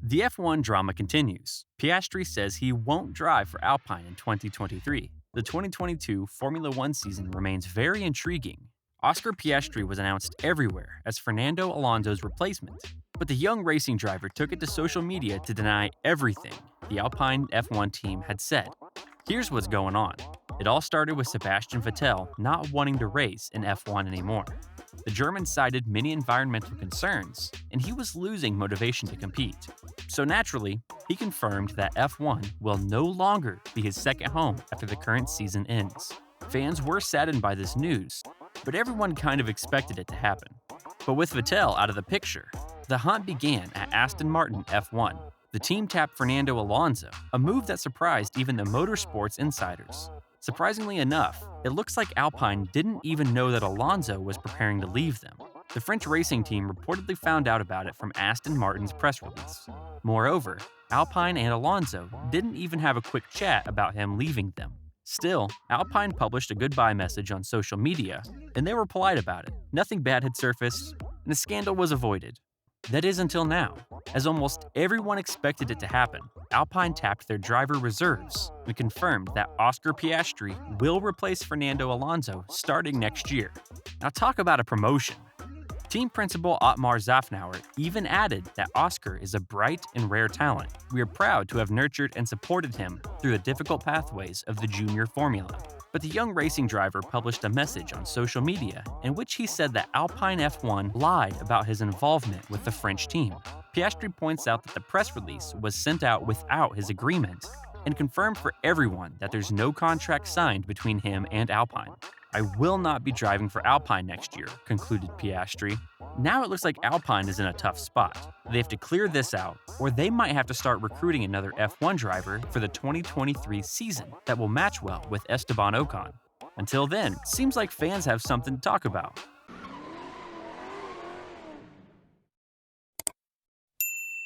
The F1 drama continues. Piastri says he won't drive for Alpine in 2023. The 2022 Formula One season remains very intriguing. Oscar Piastri was announced everywhere as Fernando Alonso's replacement, but the young racing driver took it to social media to deny everything the Alpine F1 team had said. Here's what's going on. It all started with Sebastian Vettel not wanting to race in F1 anymore. The German cited many environmental concerns, and he was losing motivation to compete. So naturally, he confirmed that F1 will no longer be his second home after the current season ends. Fans were saddened by this news, but everyone kind of expected it to happen. But with Vettel out of the picture, the hunt began at Aston Martin F1. The team tapped Fernando Alonso, a move that surprised even the motorsports insiders. Surprisingly enough, it looks like Alpine didn't even know that Alonso was preparing to leave them. The French racing team reportedly found out about it from Aston Martin's press release. Moreover, Alpine and Alonso didn't even have a quick chat about him leaving them. Still, Alpine published a goodbye message on social media, and they were polite about it. Nothing bad had surfaced, and a scandal was avoided. That is until now. As almost everyone expected it to happen, Alpine tapped their driver reserves and confirmed that Oscar Piastri will replace Fernando Alonso starting next year. Now talk about a promotion. Team principal Otmar Zafnauer even added that Oscar is a bright and rare talent. We are proud to have nurtured and supported him through the difficult pathways of the junior formula. But the young racing driver published a message on social media in which he said that Alpine F1 lied about his involvement with the French team. Piastri points out that the press release was sent out without his agreement and confirmed for everyone that there's no contract signed between him and Alpine. I will not be driving for Alpine next year, concluded Piastri. Now it looks like Alpine is in a tough spot. They have to clear this out, or they might have to start recruiting another F1 driver for the 2023 season that will match well with Esteban Ocon. Until then, seems like fans have something to talk about.